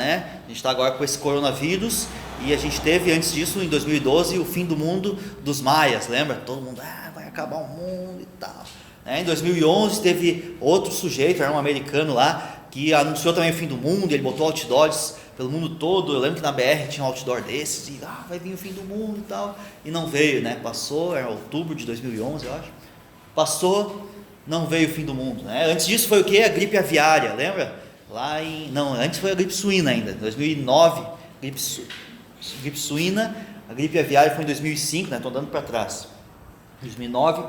né? A gente está agora com esse coronavírus, e a gente teve antes disso, em 2012, o fim do mundo dos maias, lembra? Todo mundo, vai acabar o mundo e tal. Em 2011 teve outro sujeito, era um americano lá, que anunciou também o fim do mundo, ele botou outdoors pelo mundo todo. Eu lembro que na BR tinha um outdoor desses, e vai vir o fim do mundo e tal, e não veio, né? Passou, era outubro de 2011, eu acho. Passou, não veio o fim do mundo, né? Antes disso foi o quê? A gripe aviária, lembra? Antes foi a gripe suína ainda, 2009, gripe suína. A gripe aviária foi em 2005, né? Estou andando para trás. 2009,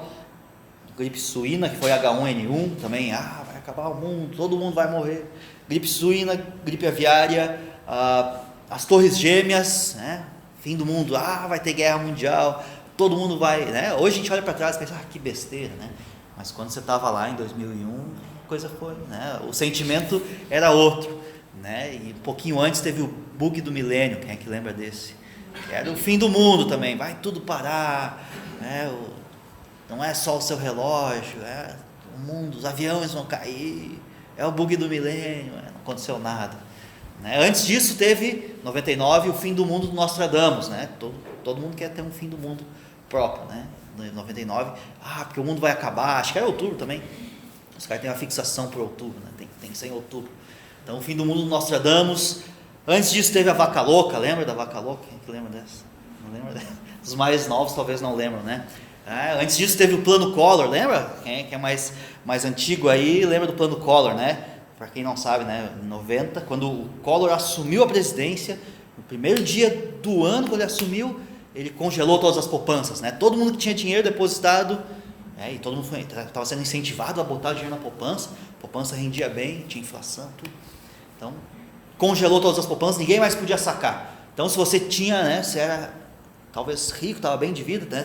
gripe suína, que foi H1N1, também, vai acabar o mundo, todo mundo vai morrer. Gripe suína, gripe aviária, as torres gêmeas, né? Fim do mundo, vai ter guerra mundial, todo mundo vai, né? Hoje a gente olha para trás e pensa, que besteira, né? Mas quando você estava lá em 2001, a coisa foi, né? O sentimento era outro, né? E um pouquinho antes teve o bug do milênio, quem é que lembra desse? Era o fim do mundo também, vai tudo parar, né? Não é só o seu relógio, o mundo, os aviões vão cair, é o bug do milênio, não aconteceu nada, né? Antes disso teve, 99, o fim do mundo do Nostradamus, né? Todo mundo quer ter um fim do mundo próprio, né? 99, porque o mundo vai acabar, acho que era outubro também, os caras têm uma fixação por outubro, né? Tem que ser em outubro. Então o fim do mundo do Nostradamus. Antes disso teve a vaca louca, lembra da vaca louca? Quem que lembra dessa? Não lembra dessa? Os mais novos talvez não lembram, né? Antes disso teve o plano Collor, lembra? Quem é mais antigo aí lembra do plano Collor, né? Para quem não sabe, né? Em 90, quando o Collor assumiu a presidência, no primeiro dia do ano, quando ele assumiu, ele congelou todas as poupanças, né? Todo mundo que tinha dinheiro depositado, e todo mundo estava sendo incentivado a botar dinheiro na poupança. A poupança rendia bem, tinha inflação, tudo. Então, congelou todas as poupanças, ninguém mais podia sacar. Então, se você tinha, né? Você era talvez rico, estava bem de vida, né?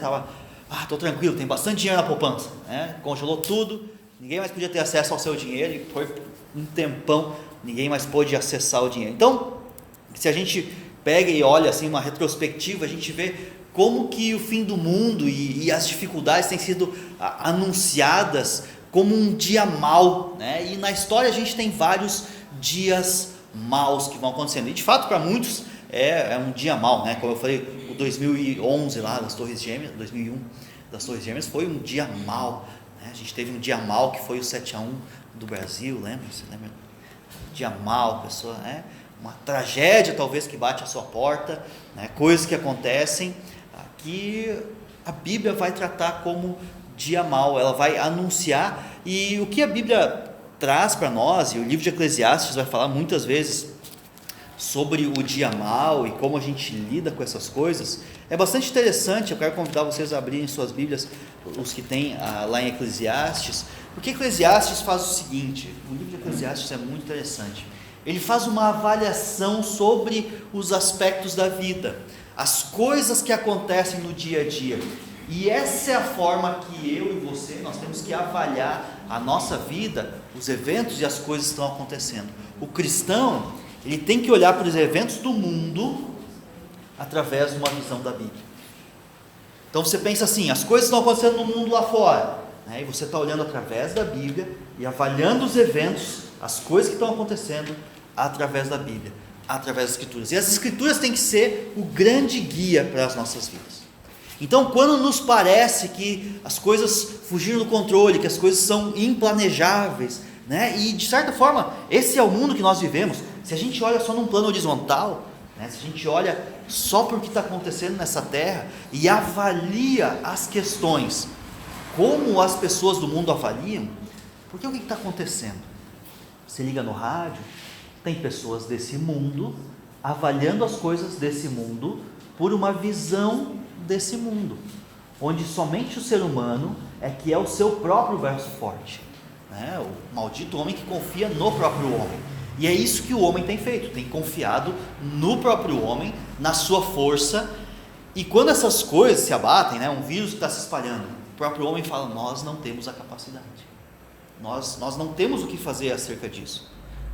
Estou tranquilo, tem bastante dinheiro na poupança, né? Congelou tudo, ninguém mais podia ter acesso ao seu dinheiro, e foi um tempão, ninguém mais pôde acessar o dinheiro. Então, se a gente pega e olha assim uma retrospectiva, a gente vê como que o fim do mundo e as dificuldades têm sido anunciadas como um dia mau, né? E na história a gente tem vários dias maus que vão acontecendo, e de fato para muitos é um dia mau, né? Como eu falei, o 2011 lá das Torres Gêmeas, 2001 das Torres Gêmeas foi um dia mau, né? A gente teve um dia mau que foi o 7-1 do Brasil, lembra? Você lembra? Um dia mau, pessoa, né? Uma tragédia talvez que bate à sua porta, né? Coisas que acontecem que a Bíblia vai tratar como dia mau, ela vai anunciar. E o que a Bíblia traz para nós, e o livro de Eclesiastes vai falar muitas vezes sobre o dia mau e como a gente lida com essas coisas, é bastante interessante. Eu quero convidar vocês a abrirem suas Bíblias, os que tem lá em Eclesiastes, porque Eclesiastes faz o seguinte, o livro de Eclesiastes é muito interessante, ele faz uma avaliação sobre os aspectos da vida, as coisas que acontecem no dia a dia, e essa é a forma que eu e você, nós temos que avaliar a nossa vida, os eventos e as coisas que estão acontecendo. O cristão, ele tem que olhar para os eventos do mundo através de uma visão da Bíblia. Então você pensa assim, as coisas estão acontecendo no mundo lá fora, né? E você está olhando através da Bíblia e avaliando os eventos, as coisas que estão acontecendo através da Bíblia, através das Escrituras. E as Escrituras têm que ser o grande guia para as nossas vidas. Então, quando nos parece que as coisas fugiram do controle, que as coisas são implanejáveis, né? E de certa forma, esse é o mundo que nós vivemos. Se a gente olha só num plano horizontal, né? Se a gente olha só para o que está acontecendo nessa terra e avalia as questões, como as pessoas do mundo avaliam, porque o que está acontecendo? Você liga no rádio, tem pessoas desse mundo avaliando as coisas desse mundo por uma visão desse mundo, onde somente o ser humano é que é o seu próprio verso forte, né? O maldito homem que confia no próprio homem. E é isso que o homem tem feito, tem confiado no próprio homem, na sua força. E quando essas coisas se abatem, né, um vírus que está se espalhando, o próprio homem fala, nós não temos a capacidade, nós não temos o que fazer acerca disso,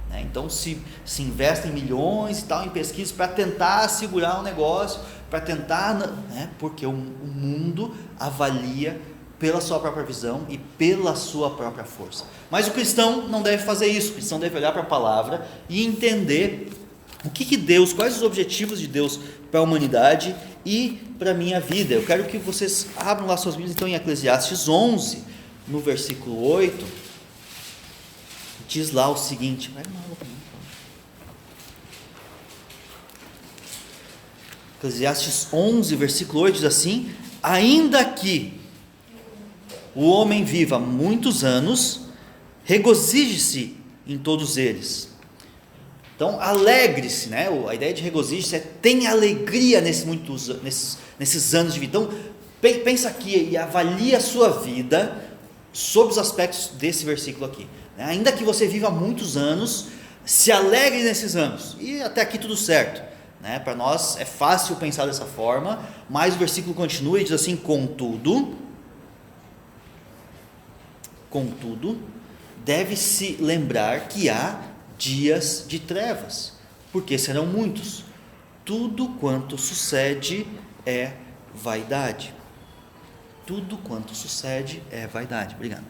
né? Então se investem milhões e tal em pesquisas para tentar segurar o negócio, para tentar, né, porque o mundo avalia pela sua própria visão e pela sua própria força. Mas o cristão não deve fazer isso. O cristão deve olhar para a palavra e entender Quais os objetivos de Deus para a humanidade e para a minha vida? Eu quero que vocês abram lá suas Bíblias, então, em Eclesiastes 11, no versículo 8, diz lá o seguinte, Eclesiastes 11, versículo 8 diz assim: ainda que o homem viva muitos anos, regozije-se em todos eles. Então, alegre-se, né? A ideia de regozijo é tenha alegria nesses anos de vida. Então, pensa aqui e avalie a sua vida sob os aspectos desse versículo aqui. Ainda que você viva muitos anos, se alegre nesses anos. E até aqui tudo certo. Para nós é fácil pensar dessa forma, mas o versículo continua e diz assim: contudo, deve-se lembrar que há dias de trevas, porque serão muitos. Tudo quanto sucede é vaidade. Tudo quanto sucede é vaidade. Obrigado.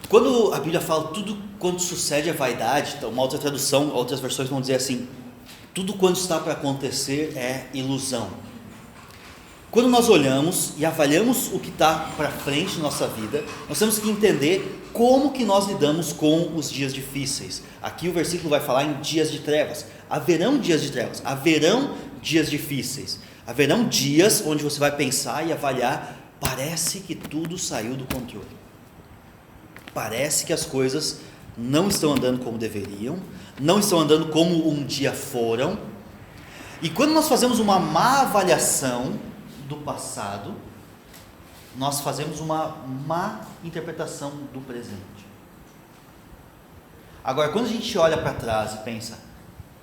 Quando a Bíblia fala tudo quanto sucede é vaidade, então uma outra tradução, outras versões vão dizer assim: tudo quanto está para acontecer é ilusão. Quando nós olhamos e avaliamos o que está para frente na nossa vida, nós temos que entender como que nós lidamos com os dias difíceis. Aqui o versículo vai falar em dias de trevas. Haverão dias de trevas, haverão dias difíceis, haverão dias onde você vai pensar e avaliar: parece que tudo saiu do controle. Parece que as coisas não estão andando como deveriam, não estão andando como um dia foram. E quando nós fazemos uma má avaliação do passado, nós fazemos uma má interpretação do presente. Agora, quando a gente olha para trás e pensa: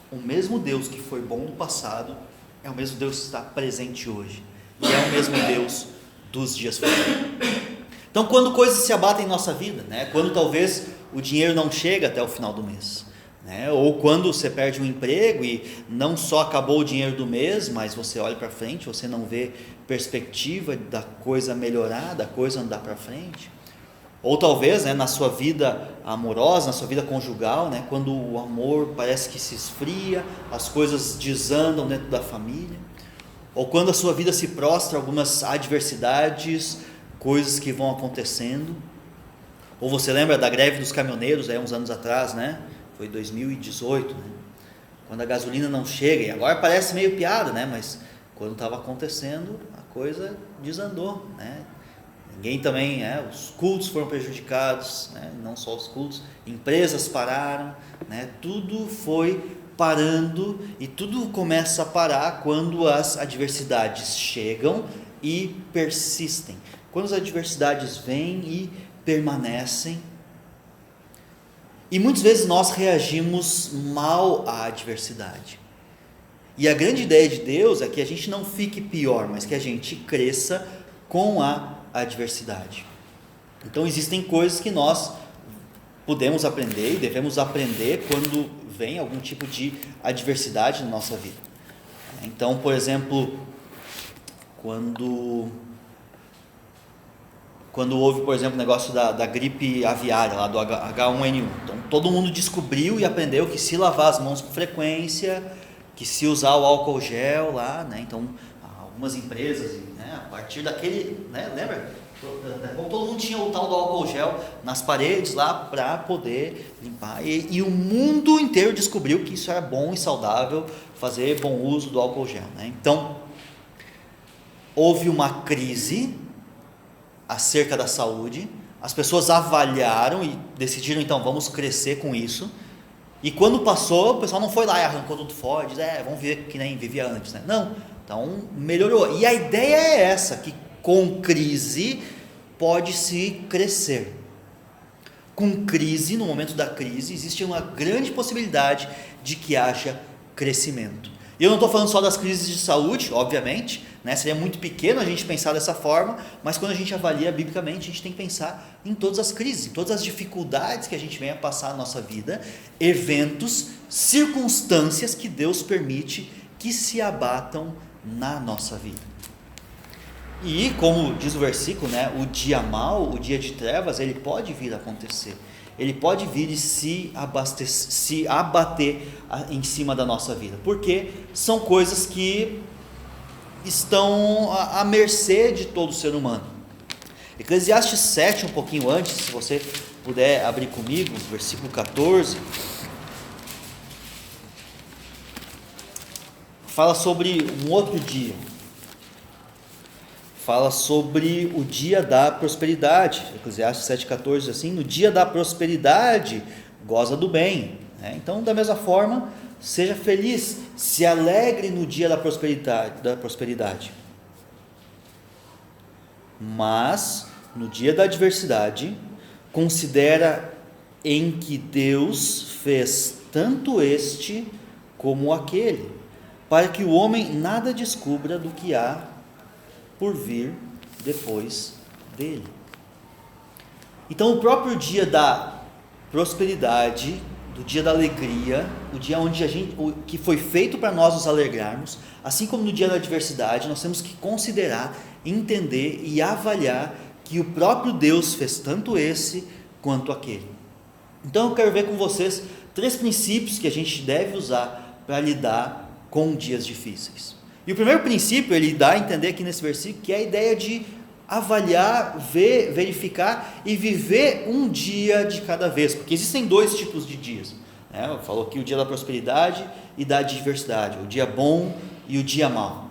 o mesmo Deus que foi bom no passado é o mesmo Deus que está presente hoje, e é o mesmo Deus dos dias futuros. Então, quando coisas se abatem em nossa vida, quando talvez o dinheiro não chega até o final do mês, ou quando você perde um emprego e não só acabou o dinheiro do mês, mas você olha para frente, você não vê perspectiva da coisa melhorar, da coisa andar para frente, ou talvez na sua vida amorosa, na sua vida conjugal, quando o amor parece que se esfria, as coisas desandam dentro da família, ou quando a sua vida se prostra algumas adversidades, coisas que vão acontecendo. Ou você lembra da greve dos caminhoneiros uns anos atrás, foi 2018, quando a gasolina não chega, e agora parece meio piada, mas quando estava acontecendo a coisa desandou, ninguém também, os cultos foram prejudicados, não só os cultos, empresas pararam, tudo foi parando, e tudo começa a parar quando as adversidades chegam e persistem. Quando as adversidades vêm e permanecem, e muitas vezes nós reagimos mal à adversidade. E a grande ideia de Deus é que a gente não fique pior, mas que a gente cresça com a adversidade. Então existem coisas que nós podemos aprender e devemos aprender quando vem algum tipo de adversidade na nossa vida. Então, por exemplo, quando houve, por exemplo, o negócio da gripe aviária, lá do H1N1. Então, todo mundo descobriu e aprendeu que se lavar as mãos com frequência, que se usar o álcool gel lá, Então, algumas empresas, a partir daquele, lembra? Todo mundo tinha o tal do álcool gel nas paredes lá para poder limpar. E o mundo inteiro descobriu que isso era bom e saudável, fazer bom uso do álcool gel, Então, houve uma crise acerca da saúde, as pessoas avaliaram e decidiram: então vamos crescer com isso. E quando passou, o pessoal não foi lá e arrancou tudo fora, diz: vamos viver que nem vivia antes, não, então melhorou. E a ideia é essa, que com crise pode-se crescer. Com crise, no momento da crise, existe uma grande possibilidade de que haja crescimento. E eu não estou falando só das crises de saúde, obviamente, seria muito pequeno a gente pensar dessa forma, mas quando a gente avalia biblicamente, a gente tem que pensar em todas as crises, em todas as dificuldades que a gente vem a passar na nossa vida, eventos, circunstâncias que Deus permite que se abatam na nossa vida. E como diz o versículo, né, o dia mau, o dia de trevas, ele pode vir a acontecer. Ele pode vir e se abater em cima da nossa vida. Porque são coisas que estão à mercê de todo ser humano. Eclesiastes 7, um pouquinho antes, se você puder abrir comigo, versículo 14, fala sobre um outro dia. Fala sobre o dia da prosperidade. Eclesiastes 7,14 assim: no dia da prosperidade, goza do bem. Então, da mesma forma, seja feliz, se alegre no dia da prosperidade. Mas, no dia da adversidade, considera em que Deus fez tanto este como aquele, para que o homem nada descubra do que há por vir depois dele. Então, o próprio dia da prosperidade, do dia da alegria, o dia onde que foi feito para nós nos alegrarmos, assim como no dia da adversidade, nós temos que considerar, entender e avaliar que o próprio Deus fez tanto esse quanto aquele. Então, eu quero ver com vocês 3 princípios que a gente deve usar para lidar com dias difíceis. E o primeiro princípio, ele dá a entender aqui nesse versículo, que é a ideia de avaliar, ver, verificar e viver um dia de cada vez, porque existem 2 tipos de dias, né? Falou aqui o dia da prosperidade e da adversidade, o dia bom e o dia mau.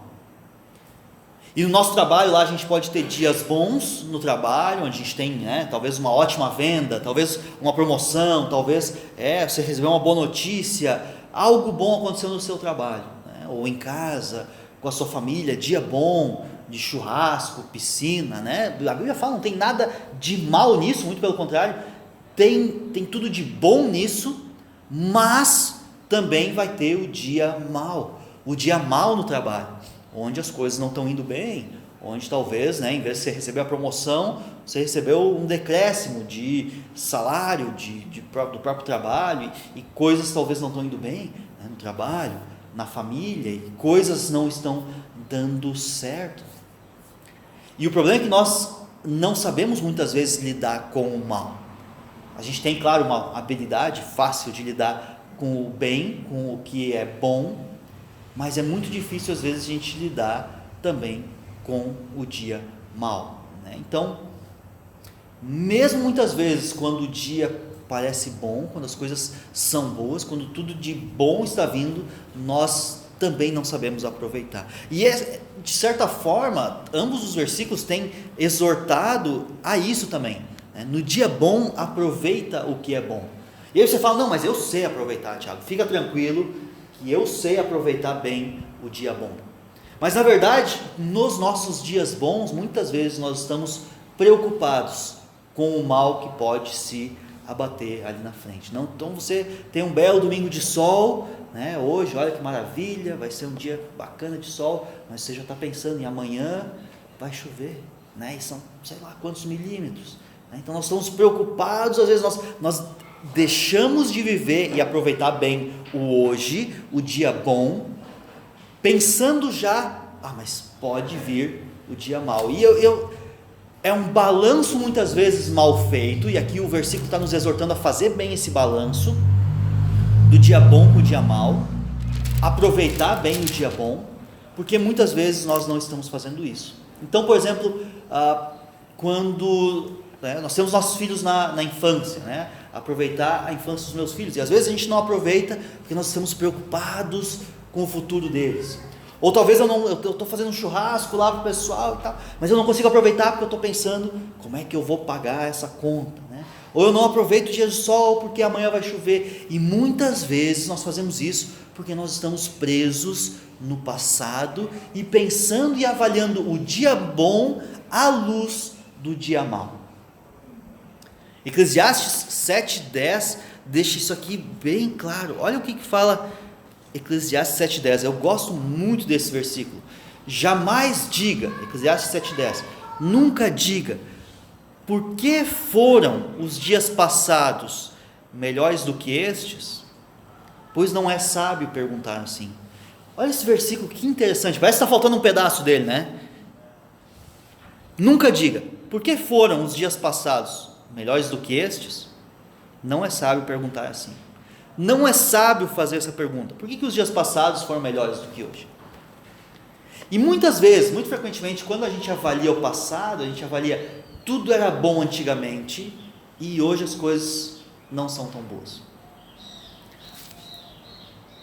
E no nosso trabalho lá a gente pode ter dias bons no trabalho, onde a gente tem, né, talvez uma ótima venda, talvez uma promoção, talvez você recebeu uma boa notícia, algo bom aconteceu no seu trabalho, né? Ou em casa, com a sua família, dia bom, de churrasco, piscina, né? A Bíblia fala, não tem nada de mal nisso, muito pelo contrário, tem tudo de bom nisso, mas também vai ter o dia mau no trabalho, onde as coisas não estão indo bem, onde talvez, né, em vez de você receber a promoção, você recebeu um decréscimo de salário, do próprio trabalho, e coisas talvez não estão indo bem, né, no trabalho, na família, e coisas não estão dando certo. E o problema é que nós não sabemos muitas vezes lidar com o mal. A gente tem, claro, uma habilidade fácil de lidar com o bem, com o que é bom, mas é muito difícil às vezes a gente lidar também com o dia mau, né? Então, mesmo muitas vezes quando o dia parece bom, quando as coisas são boas, quando tudo de bom está vindo, nós também não sabemos aproveitar. E de certa forma, ambos os versículos têm exortado a isso também, né? No dia bom, aproveita o que é bom. E aí você fala, não, mas eu sei aproveitar, Tiago, fica tranquilo, que eu sei aproveitar bem o dia bom. Mas na verdade, nos nossos dias bons, muitas vezes nós estamos preocupados com o mal que pode se abater ali na frente. Não, então você tem um belo domingo de sol, né? Hoje, olha que maravilha, vai ser um dia bacana de sol, mas você já está pensando em amanhã vai chover, né? E são sei lá quantos milímetros, né? Então nós estamos preocupados, às vezes nós deixamos de viver e aproveitar bem o hoje, o dia bom, pensando já, mas pode vir o dia mau. E é um balanço muitas vezes mal feito, e aqui o versículo está nos exortando a fazer bem esse balanço, do dia bom com o dia mau, aproveitar bem o dia bom, porque muitas vezes nós não estamos fazendo isso. Então, por exemplo, quando nós temos nossos filhos na infância, né? Aproveitar a infância dos meus filhos, e às vezes a gente não aproveita porque nós estamos preocupados com o futuro deles. Ou talvez eu estou fazendo um churrasco lá para o pessoal e tal, mas eu não consigo aproveitar porque eu estou pensando como é que eu vou pagar essa conta, né? Ou eu não aproveito o dia de sol porque amanhã vai chover. E muitas vezes nós fazemos isso porque nós estamos presos no passado e pensando e avaliando o dia bom à luz do dia mau. Eclesiastes 7,10 deixa isso aqui bem claro. Olha o que fala Eclesiastes 7,10. Eu gosto muito desse versículo. Jamais diga, Eclesiastes 7,10, nunca diga, por que foram os dias passados melhores do que estes? Pois não é sábio perguntar assim. Olha esse versículo, que interessante, parece que está faltando um pedaço dele, né? Nunca diga, por que foram os dias passados melhores do que estes? Não é sábio perguntar assim. Não é sábio fazer essa pergunta. Por que os dias passados foram melhores do que hoje? E muitas vezes, muito frequentemente, quando a gente avalia o passado, a gente avalia tudo era bom antigamente e hoje as coisas não são tão boas.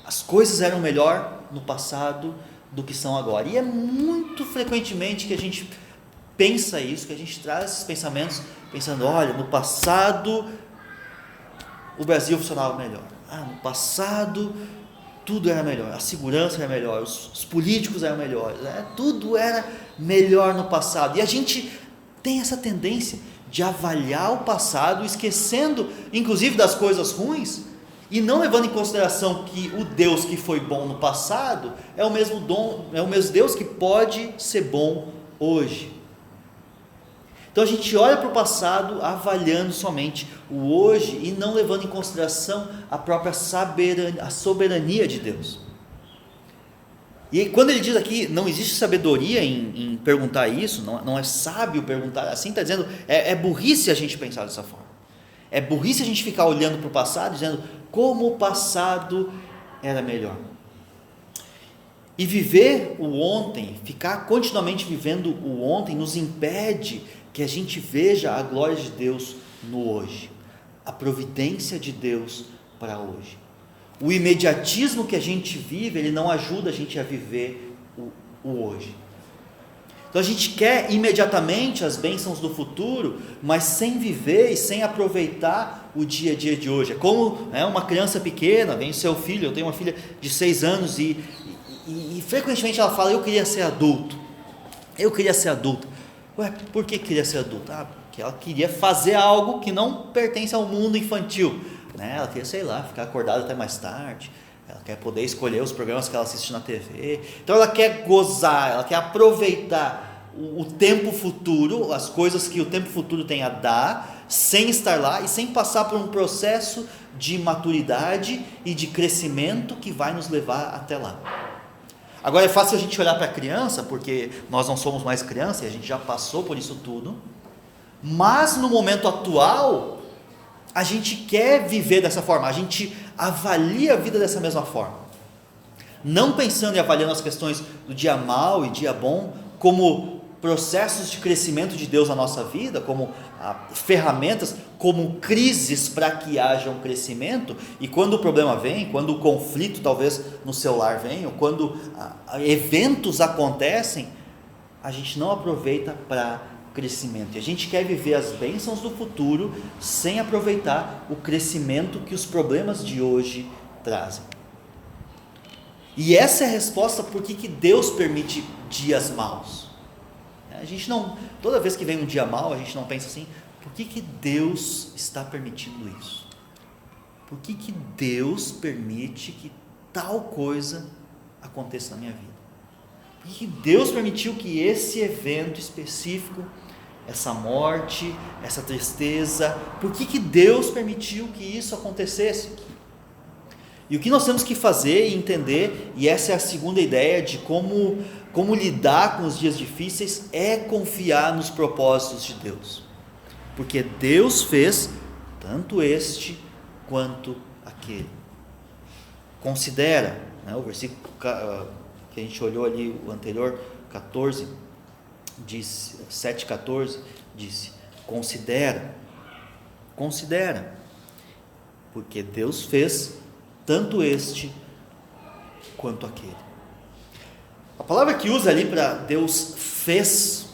As coisas eram melhor no passado do que são agora. E é muito frequentemente que a gente pensa isso, que a gente traz esses pensamentos pensando, olha, no passado o Brasil funcionava melhor. No passado tudo era melhor, a segurança era melhor, os políticos eram melhores, tudo era melhor no passado. E a gente tem essa tendência de avaliar o passado, esquecendo inclusive das coisas ruins, e não levando em consideração que o Deus que foi bom no passado é o mesmo Deus que pode ser bom hoje. Então a gente olha para o passado avaliando somente o hoje e não levando em consideração a própria soberania de Deus. E quando ele diz aqui, não existe sabedoria em perguntar isso, não é sábio perguntar assim, está dizendo, é burrice a gente pensar dessa forma. É burrice a gente ficar olhando para o passado, dizendo como o passado era melhor. E viver o ontem, ficar continuamente vivendo o ontem, nos impede que a gente veja a glória de Deus no hoje, a providência de Deus para hoje. O imediatismo que a gente vive, ele não ajuda a gente a viver o hoje. Então a gente quer imediatamente as bênçãos do futuro, mas sem viver e sem aproveitar o dia a dia de hoje. É como uma criança pequena, vem o seu filho, eu tenho uma filha de 6 anos e frequentemente ela fala, eu queria ser adulto. Por que queria ser adulta? Porque ela queria fazer algo que não pertence ao mundo infantil, Ela queria, ficar acordada até mais tarde, ela quer poder escolher os programas que ela assiste na TV, então ela quer gozar, ela quer aproveitar o tempo futuro, as coisas que o tempo futuro tem a dar, sem estar lá e sem passar por um processo de maturidade e de crescimento que vai nos levar até lá. Agora é fácil a gente olhar para a criança, porque nós não somos mais criança e a gente já passou por isso tudo, mas no momento atual, a gente quer viver dessa forma, a gente avalia a vida dessa mesma forma, não pensando e avaliando as questões do dia mau e dia bom, como processos de crescimento de Deus na nossa vida, como ferramentas, como crises para que haja um crescimento, e quando o problema vem, quando o conflito talvez no seu lar vem, ou quando eventos acontecem, a gente não aproveita para crescimento, e a gente quer viver as bênçãos do futuro, sem aproveitar o crescimento que os problemas de hoje trazem. E essa é a resposta por que Deus permite dias maus. A gente não, toda vez que vem um dia mau, a gente não pensa assim, por que Deus está permitindo isso? Por que Deus permite que tal coisa aconteça na minha vida? Por que Deus permitiu que esse evento específico, essa morte, essa tristeza, por que Deus permitiu que isso acontecesse? E o que nós temos que fazer e entender, e essa é a segunda ideia de como lidar com os dias difíceis, é confiar nos propósitos de Deus, porque Deus fez tanto este quanto aquele. Considera, o versículo que a gente olhou ali, o anterior, 14, disse, 7,14, disse, considera, porque Deus fez tanto este quanto aquele. A palavra que usa ali para Deus fez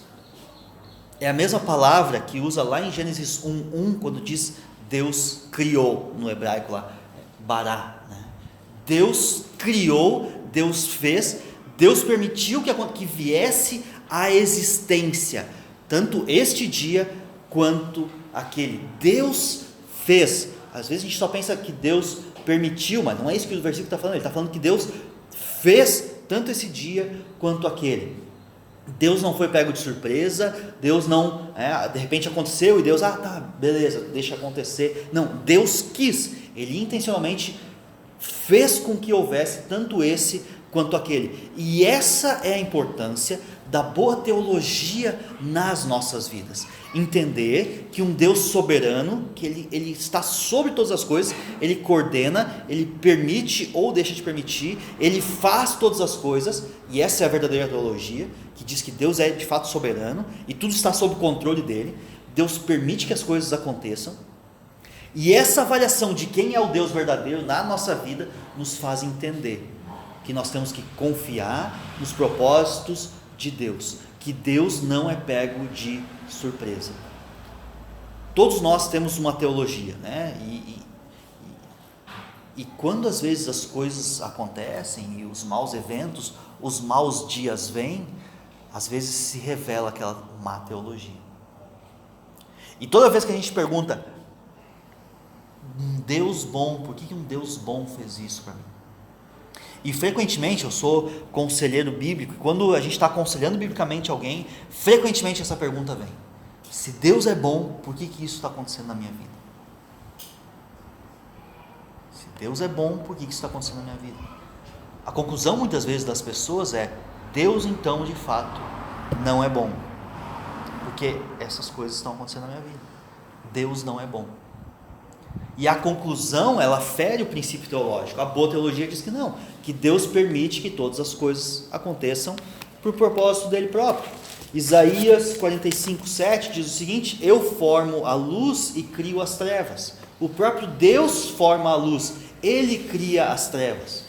é a mesma palavra que usa lá em Gênesis 1:1, quando diz Deus criou, no hebraico lá, bará. Deus criou, Deus fez, Deus permitiu que viesse à existência, tanto este dia quanto aquele. Deus fez. Às vezes a gente só pensa que Deus permitiu, mas não é isso que o versículo está falando. Ele está falando que Deus fez tanto esse dia quanto aquele. Deus não foi pego de surpresa, Deus não, de repente aconteceu e Deus, beleza, deixa acontecer. Não, Deus quis, Ele intencionalmente fez com que houvesse tanto esse quanto aquele. E essa é a importância da boa teologia nas nossas vidas. Entender que um Deus soberano, que ele está sobre todas as coisas, Ele coordena, Ele permite ou deixa de permitir, Ele faz todas as coisas, e essa é a verdadeira teologia, que diz que Deus é de fato soberano, e tudo está sob o controle dEle. Deus permite que as coisas aconteçam, e essa avaliação de quem é o Deus verdadeiro na nossa vida, nos faz entender que nós temos que confiar nos propósitos de Deus, que Deus não é pego de surpresa. Todos nós temos uma teologia, né? E quando às vezes as coisas acontecem, e os maus eventos, os maus dias vêm, às vezes se revela aquela má teologia. E toda vez que a gente pergunta, um Deus bom, por que um Deus bom fez isso para mim? E frequentemente, eu sou conselheiro bíblico, e quando a gente está aconselhando biblicamente alguém, frequentemente essa pergunta vem: se Deus é bom, por que isso está acontecendo na minha vida? Se Deus é bom, por que isso está acontecendo na minha vida? A conclusão muitas vezes das pessoas é: Deus então de fato não é bom, porque essas coisas estão acontecendo na minha vida. Deus não é bom. E a conclusão, ela fere o princípio teológico. A boa teologia diz que não, que Deus permite que todas as coisas aconteçam por propósito dele próprio. Isaías 45:7 diz o seguinte: eu formo a luz e crio as trevas. O próprio Deus forma a luz, Ele cria as trevas.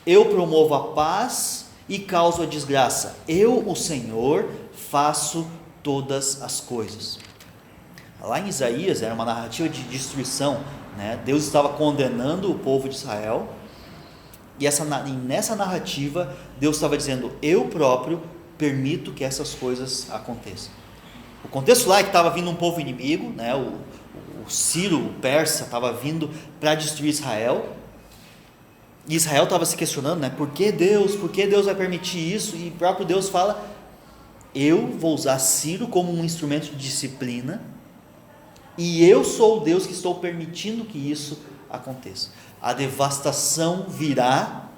Eu promovo a paz e causo a desgraça. Eu, o Senhor, faço todas as coisas. Lá em Isaías era uma narrativa de destruição, né? Deus estava condenando o povo de Israel, e nessa narrativa Deus estava dizendo: eu próprio permito que essas coisas aconteçam. O contexto lá é que estava vindo um povo inimigo, né? O Ciro, o persa, estava vindo para destruir Israel, e Israel estava se questionando, né? Por que Deus vai permitir isso? E o próprio Deus fala: eu vou usar Ciro como um instrumento de disciplina, e eu sou o Deus que estou permitindo que isso aconteça. A devastação virá,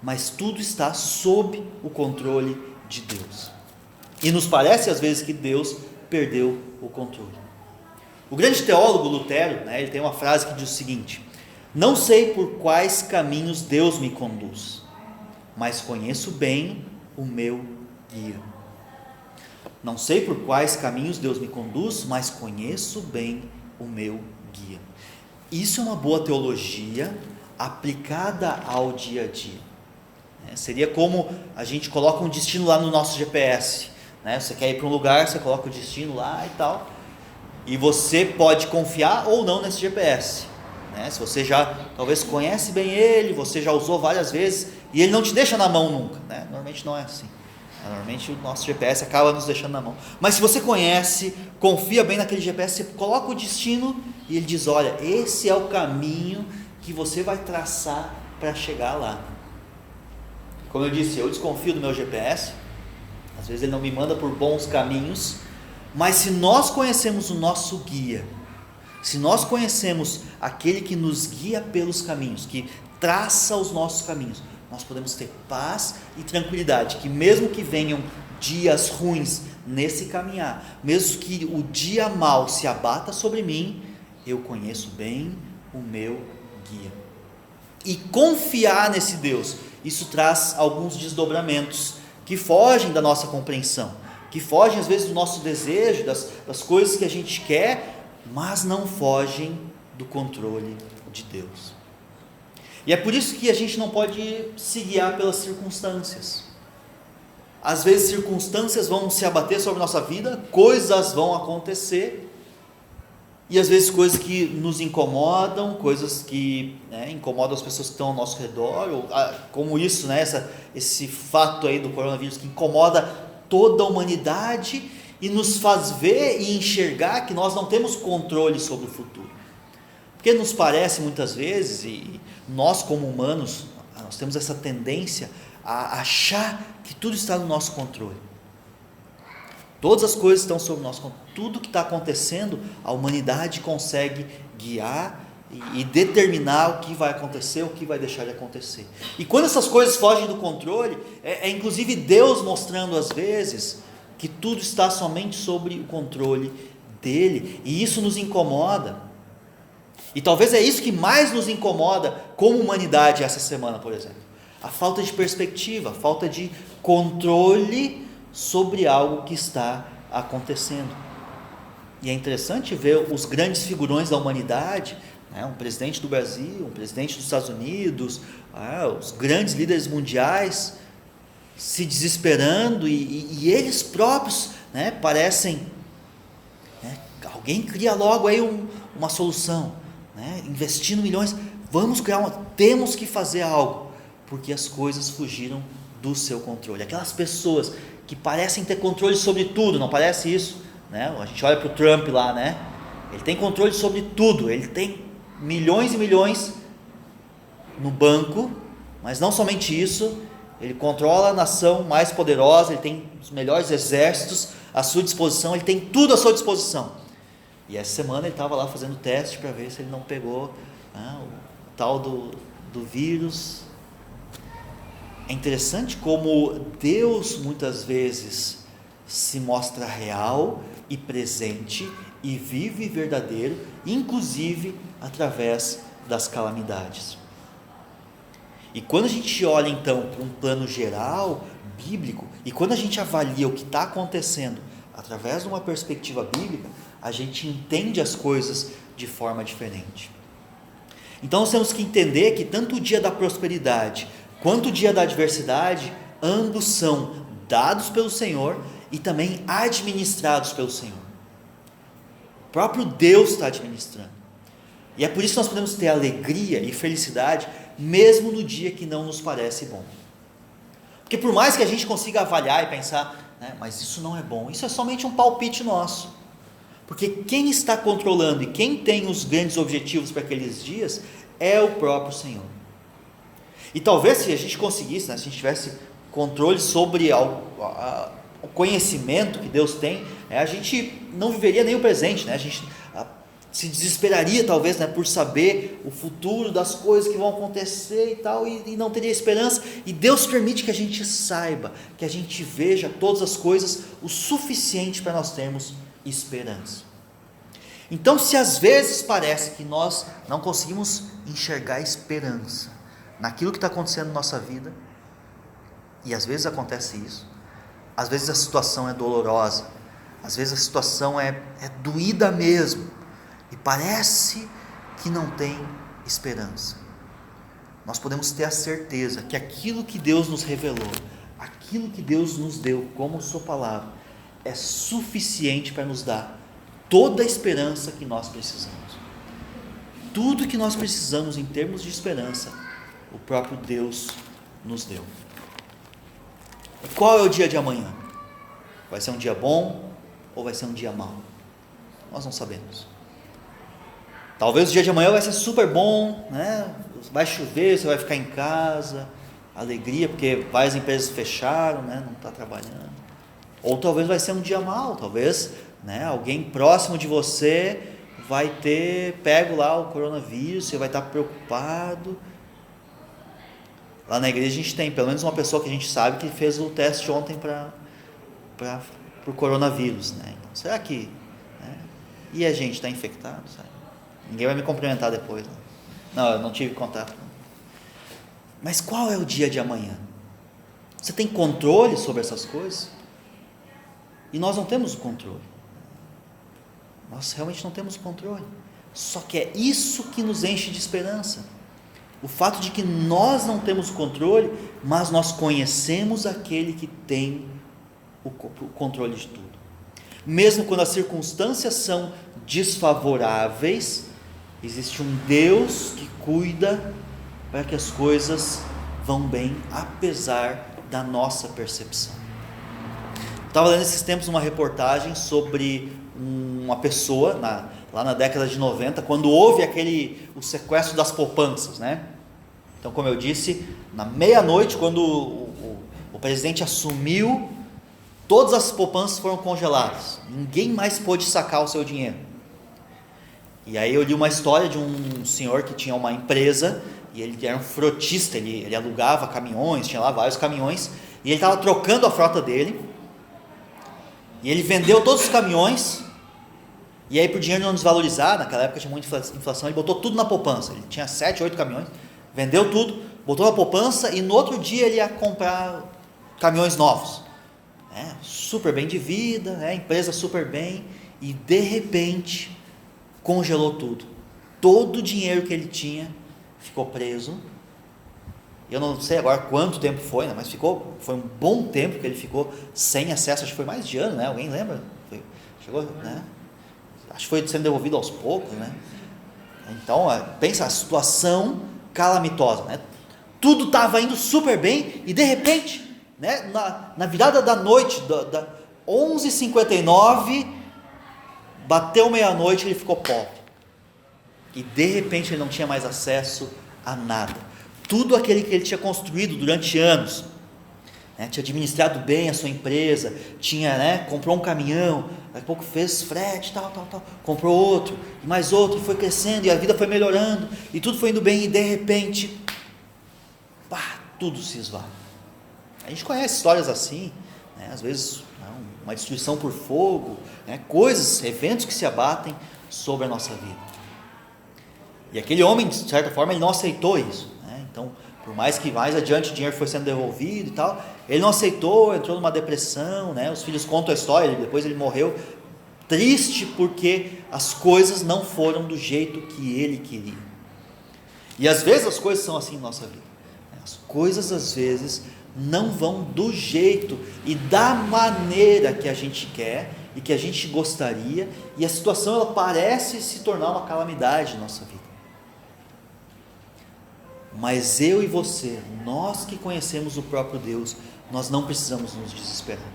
mas tudo está sob o controle de Deus. E nos parece às vezes que Deus perdeu o controle. O grande teólogo Lutero, né, ele tem uma frase que diz o seguinte: não sei por quais caminhos Deus me conduz, mas conheço bem o meu guia. Não sei por quais caminhos Deus me conduz, mas conheço bem o meu guia. Isso é uma boa teologia aplicada ao dia a dia. Seria como a gente coloca um destino lá no nosso GPS. Você quer ir para um lugar, você coloca o destino lá e tal, e você pode confiar ou não nesse GPS. Se você já talvez conhece bem ele, você já usou várias vezes, e ele não te deixa na mão nunca. Normalmente não é assim. Normalmente o nosso GPS acaba nos deixando na mão. Mas se você conhece, confia bem naquele GPS, você coloca o destino e ele diz: olha, esse é o caminho que você vai traçar para chegar lá. Como eu disse, eu desconfio do meu GPS. Às vezes ele não me manda por bons caminhos. Mas se nós conhecemos o nosso guia, se nós conhecemos aquele que nos guia pelos caminhos, que traça os nossos caminhos, nós podemos ter paz e tranquilidade, que mesmo que venham dias ruins nesse caminhar, mesmo que o dia mau se abata sobre mim, eu conheço bem o meu guia. E confiar nesse Deus, isso traz alguns desdobramentos que fogem da nossa compreensão, que fogem às vezes do nosso desejo, das coisas que a gente quer, mas não fogem do controle de Deus. E é por isso que a gente não pode se guiar pelas circunstâncias. Às vezes circunstâncias vão se abater sobre a nossa vida, coisas vão acontecer, e às vezes coisas que nos incomodam, coisas que incomodam as pessoas que estão ao nosso redor, ou, como isso, esse fato aí do coronavírus que incomoda toda a humanidade e nos faz ver e enxergar que nós não temos controle sobre o futuro. Porque nos parece muitas vezes, e nós como humanos, nós temos essa tendência a achar que tudo está no nosso controle. Todas as coisas estão sob o nosso controle. Tudo que está acontecendo, a humanidade consegue guiar e determinar o que vai acontecer, o que vai deixar de acontecer. E quando essas coisas fogem do controle, é inclusive Deus mostrando às vezes que tudo está somente sobre o controle dele, e isso nos incomoda. E talvez é isso que mais nos incomoda como humanidade essa semana, por exemplo. A falta de perspectiva, a falta de controle sobre algo que está acontecendo. E é interessante ver os grandes figurões da humanidade, né? Um presidente do Brasil, um presidente dos Estados Unidos, os grandes líderes mundiais se desesperando, e eles próprios, né, parecem, né, alguém cria logo aí uma solução, né, investindo milhões, temos que fazer algo, porque as coisas fugiram do seu controle. Aquelas pessoas que parecem ter controle sobre tudo, não parece isso? Né? A gente olha para o Trump lá, né? Ele tem controle sobre tudo, ele tem milhões e milhões no banco, mas não somente isso, ele controla a nação mais poderosa, ele tem os melhores exércitos à sua disposição, ele tem tudo à sua disposição. E essa semana ele estava lá fazendo teste para ver se ele não pegou, né, o tal do vírus. É interessante como Deus muitas vezes se mostra real e presente e vivo e verdadeiro, inclusive através das calamidades. E quando a gente olha então para um plano geral, bíblico, e quando a gente avalia o que está acontecendo através de uma perspectiva bíblica, a gente entende as coisas de forma diferente. Então nós temos que entender que tanto o dia da prosperidade quanto o dia da adversidade, ambos são dados pelo Senhor e também administrados pelo Senhor. O próprio Deus está administrando. E é por isso que nós podemos ter alegria e felicidade, mesmo no dia que não nos parece bom. Porque por mais que a gente consiga avaliar e pensar, né, mas isso não é bom, isso é somente um palpite nosso. Porque quem está controlando e quem tem os grandes objetivos para aqueles dias é o próprio Senhor. E talvez se a gente conseguisse, né, se a gente tivesse controle sobre o conhecimento que Deus tem, a gente não viveria nem o presente, né? A gente se desesperaria talvez, né, por saber o futuro das coisas que vão acontecer e tal, e não teria esperança. E Deus permite que a gente saiba, que a gente veja todas as coisas o suficiente para nós termos esperança. Então, se às vezes parece que nós não conseguimos enxergar esperança naquilo que está acontecendo na nossa vida, e às vezes acontece isso, às vezes a situação é dolorosa, às vezes a situação é doída mesmo, e parece que não tem esperança, nós podemos ter a certeza que aquilo que Deus nos revelou, aquilo que Deus nos deu como sua palavra, é suficiente para nos dar toda a esperança que nós precisamos. Tudo que nós precisamos em termos de esperança, o próprio Deus nos deu. E qual é o dia de amanhã? Vai ser um dia bom ou vai ser um dia mau? Nós não sabemos. Talvez o dia de amanhã vai ser super bom, né? Vai chover, você vai ficar em casa, alegria, porque várias empresas fecharam, né? Não está trabalhando. Ou talvez vai ser um dia mau, talvez, né, alguém próximo de você vai ter pego lá o coronavírus, você vai estar preocupado. Lá na igreja a gente tem pelo menos uma pessoa que a gente sabe que fez o teste ontem para o coronavírus, né? Então, será que, né? E a gente está infectado? Sabe? Ninguém vai me cumprimentar depois, né? Não, eu não tive contato. Mas qual é o dia de amanhã? Você tem controle sobre essas coisas? E nós não temos o controle. Nós realmente não temos o controle. Só que é isso que nos enche de esperança. O fato de que nós não temos o controle, mas nós conhecemos aquele que tem o controle de tudo. Mesmo quando as circunstâncias são desfavoráveis, existe um Deus que cuida para que as coisas vão bem, apesar da nossa percepção. Estava lendo esses tempos uma reportagem sobre uma pessoa, lá na década de 90, quando houve o sequestro das poupanças, né? Então, como eu disse, na meia-noite, quando o presidente assumiu, todas as poupanças foram congeladas, ninguém mais pôde sacar o seu dinheiro. E aí eu li uma história de um senhor que tinha uma empresa, e ele era um frotista, ele alugava caminhões, tinha lá vários caminhões, e ele estava trocando a frota dele, e ele vendeu todos os caminhões, e aí por dinheiro não desvalorizar, naquela época tinha muita inflação, ele botou tudo na poupança, ele tinha 7, 8 caminhões, vendeu tudo, botou na poupança, e no outro dia ele ia comprar caminhões novos, super bem de vida, empresa super bem, e de repente congelou tudo, todo o dinheiro que ele tinha ficou preso. Eu não sei agora quanto tempo foi, mas foi um bom tempo que ele ficou sem acesso, acho que foi mais de ano, alguém lembra? Chegou, acho que foi sendo devolvido aos poucos, Então, pensa, a situação calamitosa, Tudo estava indo super bem, e de repente, na virada da noite, 11h59, bateu meia-noite, ele ficou pobre, e de repente ele não tinha mais acesso a nada, tudo aquele que ele tinha construído durante anos, tinha administrado bem a sua empresa, comprou um caminhão, daqui a pouco fez frete, tal, comprou outro, e mais outro, e foi crescendo, e a vida foi melhorando, e tudo foi indo bem, e de repente, tudo se esvai. A gente conhece histórias assim, às vezes uma destruição por fogo, coisas, eventos que se abatem sobre a nossa vida. E aquele homem, de certa forma, ele não aceitou isso, Então, por mais que mais adiante o dinheiro foi sendo devolvido e tal, ele não aceitou, entrou numa depressão, Os filhos contam a história, depois ele morreu triste porque as coisas não foram do jeito que ele queria. E às vezes as coisas são assim na nossa vida. As coisas às vezes não vão do jeito e da maneira que a gente quer e que a gente gostaria, e a situação ela parece se tornar uma calamidade na nossa vida. Mas eu e você, nós que conhecemos o próprio Deus, nós não precisamos nos desesperar.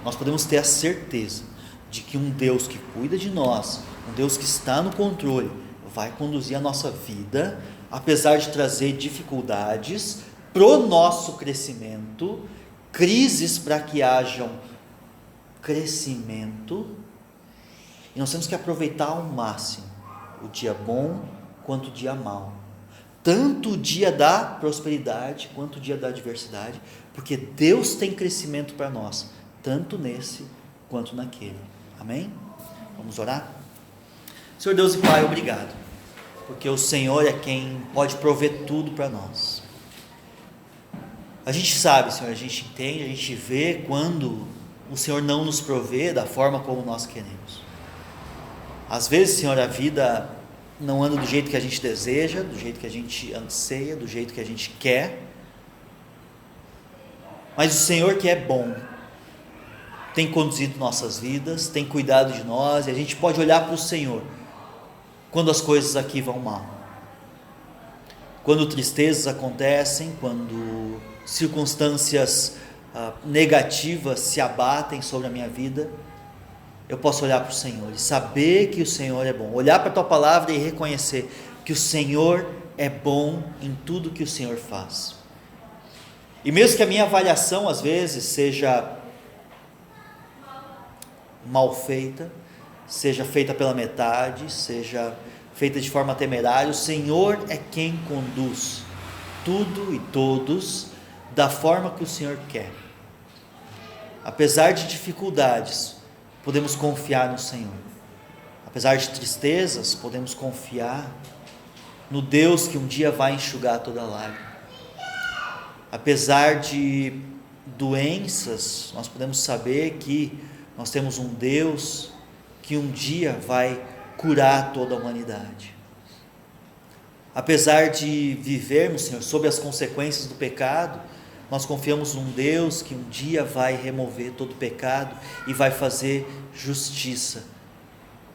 Nós podemos ter a certeza de que um Deus que cuida de nós, um Deus que está no controle, vai conduzir a nossa vida, apesar de trazer dificuldades para o nosso crescimento, crises para que hajam crescimento, e nós temos que aproveitar ao máximo o dia bom quanto o dia mau, tanto o dia da prosperidade quanto o dia da adversidade, porque Deus tem crescimento para nós, tanto nesse quanto naquele. Amém? Vamos orar? Senhor Deus e Pai, obrigado, porque o Senhor é quem pode prover tudo para nós. A gente sabe, Senhor, a gente entende, a gente vê quando o Senhor não nos provê da forma como nós queremos. Às vezes, Senhor, a vida não anda do jeito que a gente deseja, do jeito que a gente anseia, do jeito que a gente quer, mas o Senhor, que é bom, tem conduzido nossas vidas, tem cuidado de nós, e a gente pode olhar para o Senhor quando as coisas aqui vão mal, quando tristezas acontecem, quando circunstâncias negativas se abatem sobre a minha vida. Eu posso olhar para o Senhor e saber que o Senhor é bom, olhar para a Tua Palavra e reconhecer que o Senhor é bom em tudo que o Senhor faz. E mesmo que a minha avaliação às vezes seja mal feita, seja feita pela metade, seja feita de forma temerária, o Senhor é quem conduz tudo e todos da forma que o Senhor quer. Apesar de dificuldades, podemos confiar no Senhor. Apesar de tristezas, podemos confiar no Deus que um dia vai enxugar toda lágrima. Apesar de doenças, nós podemos saber que nós temos um Deus que um dia vai curar toda a humanidade. Apesar de vivermos, Senhor, sob as consequências do pecado, nós confiamos num Deus que um dia vai remover todo o pecado e vai fazer justiça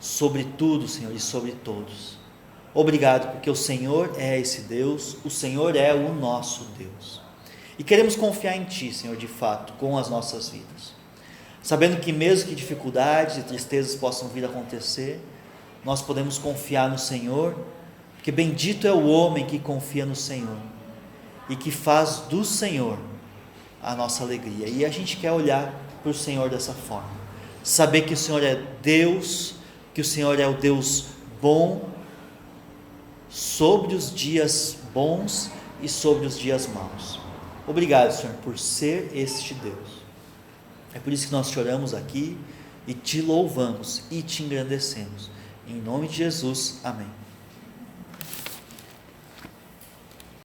sobre tudo, Senhor, e sobre todos. Obrigado, porque o Senhor é esse Deus, o Senhor é o nosso Deus. E queremos confiar em Ti, Senhor, de fato, com as nossas vidas. Sabendo que mesmo que dificuldades e tristezas possam vir a acontecer, nós podemos confiar no Senhor, porque bendito é o homem que confia no Senhor e que faz do Senhor a nossa alegria. E a gente quer olhar para o Senhor dessa forma, saber que o Senhor é Deus, que o Senhor é o Deus bom sobre os dias bons e sobre os dias maus. Obrigado, Senhor, por ser este Deus. É por isso que nós te oramos aqui e te louvamos e te engrandecemos. Em nome de Jesus, amém.